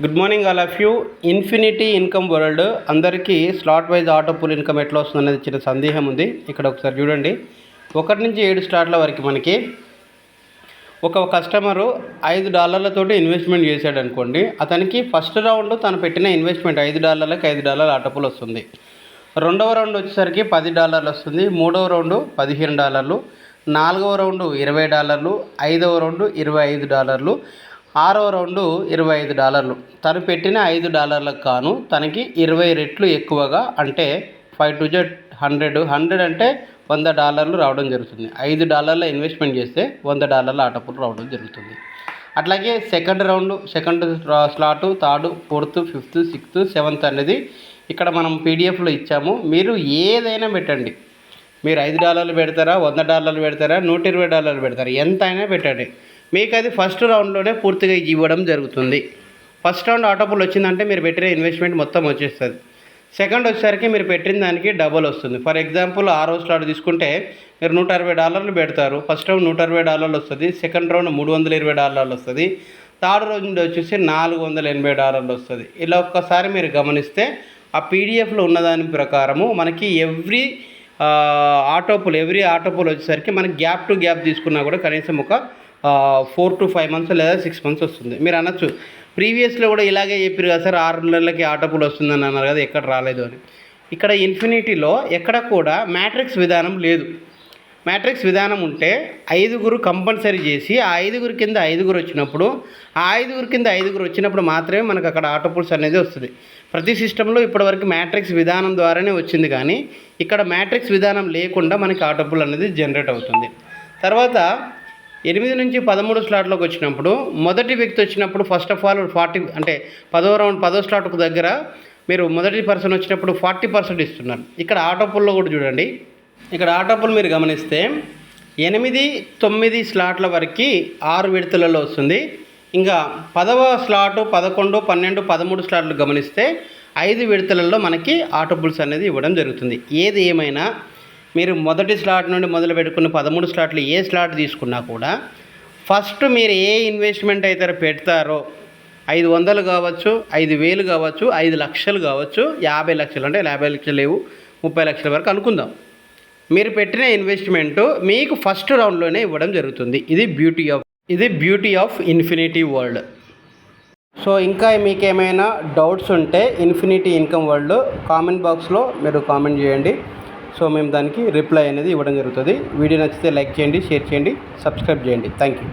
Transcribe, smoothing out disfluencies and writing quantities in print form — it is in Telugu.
Good morning all of you. Infinity income world అందరికీ slot wise auto pool income ఎట్లా వస్తుంది అనేది చిన్న సందేహం ఉంది. ఇక్కడ ఒకసారి చూడండి. 1 నుంచి 7 స్లాట్ల వరకు మనకి ఒక కస్టమరు $5 ఇన్వెస్ట్మెంట్ చేశాడు అనుకోండి. అతనికి ఫస్ట్ రౌండ్ తను పెట్టిన ఇన్వెస్ట్మెంట్ $5కి $5 ఆటో పూల్ వస్తుంది. రెండవ రౌండ్ వచ్చేసరికి $10 వస్తుంది. మూడవ రౌండు $15, నాలుగవ రౌండు $20, ఐదవ రౌండు $25, ఆరవ రౌండు $25. తను పెట్టిన $5లకు కాను తనకి 20 రెట్లు ఎక్కువగా, అంటే 5 to 100 100 అంటే $100 రావడం జరుగుతుంది. $5 ఇన్వెస్ట్మెంట్ చేస్తే $100 ఆటో పూల్ రావడం జరుగుతుంది. అట్లాగే second slot, third, fourth, fifth, sixth, seventh అనేది ఇక్కడ మనం పీడిఎఫ్లో ఇచ్చాము. మీరు ఏదైనా పెట్టండి. మీరు $5 పెడతారా, $100 పెడతారా, $120 పెడతారా, ఎంత అయినా పెట్టండి. మీకు అది ఫస్ట్ రౌండ్లోనే పూర్తిగా ఇవ్వడం జరుగుతుంది. ఫస్ట్ రౌండ్ ఆటో పూల్ వచ్చిందంటే మీరు పెట్టిన ఇన్వెస్ట్మెంట్ మొత్తం వచ్చేస్తుంది. సెకండ్ వచ్చేసరికి మీరు పెట్టిన దానికి డబల్ వస్తుంది. ఫర్ ఎగ్జాంపుల్ 6వ స్లాట్ తీసుకుంటే మీరు $160 పెడతారు. ఫస్ట్ రౌండ్ $120 వస్తుంది. సెకండ్ రౌండ్ $320 వస్తుంది. థర్డ్ రౌండ్ వచ్చేసి $480 వస్తుంది. ఇలా ఒక్కసారి మీరు గమనిస్తే ఆ పీడిఎఫ్లో ఉన్నదాని ప్రకారము మనకి ఎవ్రీ ఆటో పూల్ వచ్చేసరికి మనకి గ్యాప్ టు గ్యాప్ తీసుకున్నా కూడా కనీసం ఒక 4 to 5 months లేదా 6 months వస్తుంది. మీరు అనొచ్చు ప్రీవియస్లో కూడా ఇలాగే చెప్పారు కదా సార్, 6 నెలలకి ఆటో పూల్ వస్తుందని అన్నారు కదా, ఎక్కడ రాలేదు అని. ఇక్కడ ఇన్ఫినిటీలో ఎక్కడ కూడా మ్యాట్రిక్స్ విధానం లేదు. మ్యాట్రిక్స్ విధానం ఉంటే 5 కంపల్సరీ చేసి ఆ 5 కింద 5 వచ్చినప్పుడు, ఆ 5 కింద 5 వచ్చినప్పుడు మాత్రమే మనకు అక్కడ ఆటో పూల్స్ అనేది వస్తుంది. ప్రతి సిస్టంలో ఇప్పటివరకు మ్యాట్రిక్స్ విధానం ద్వారానే వచ్చింది, కానీ ఇక్కడ మ్యాట్రిక్స్ విధానం లేకుండా మనకి ఆటో పూల్ అనేది జనరేట్ అవుతుంది. తర్వాత 8 నుంచి 13 స్లాట్లోకి వచ్చినప్పుడు మొదటి వ్యక్తి వచ్చినప్పుడు ఫస్ట్ ఆఫ్ ఆల్ 40, అంటే 10వ స్లాట్కు దగ్గర మీరు మొదటి పర్సన్ వచ్చినప్పుడు 40% ఇస్తున్నారు. ఇక్కడ ఆటో పూల్లో కూడా చూడండి. ఇక్కడ ఆటో పూల్ మీరు గమనిస్తే 8, 9 స్లాట్ల వరకు 6 విడతలలో వస్తుంది. ఇంకా 10వ స్లాటు, 11, 12, 13 స్లాట్లు గమనిస్తే 5 విడతలలో మనకి ఆటో పూల్స్ అనేది ఇవ్వడం జరుగుతుంది. ఏది ఏమైనా మీరు మొదటి స్లాట్ నుండి మొదలు పెట్టుకున్న 13 స్లాట్లు ఏ స్లాట్ తీసుకున్నా కూడా ఫస్ట్ మీరు ఏ ఇన్వెస్ట్మెంట్ అయితే పెడతారో 500 కావచ్చు, 5000 కావచ్చు, 5 లక్షలు కావచ్చు, 50 లక్షలు, అంటే 50 లక్షలు లేవు, 30 లక్షల వరకు అనుకుందాం. మీరు పెట్టిన ఇన్వెస్ట్మెంటు మీకు ఫస్ట్ రౌండ్లోనే ఇవ్వడం జరుగుతుంది. ఇది beauty of infinity world. So ఇంకా మీకు ఏమైనా డౌట్స్ ఉంటే ఇన్ఫినిటీ ఇన్కమ్ వరల్డ్ కామెంట్ బాక్స్లో మీరు కామెంట్ చేయండి. సో మేము దానికి రిప్లై అనేది ఇవ్వడం జరుగుతుంది. వీడియో నచ్చితే లైక్ చేయండి, షేర్ చేయండి, సబ్స్క్రైబ్ చేయండి. Thank you.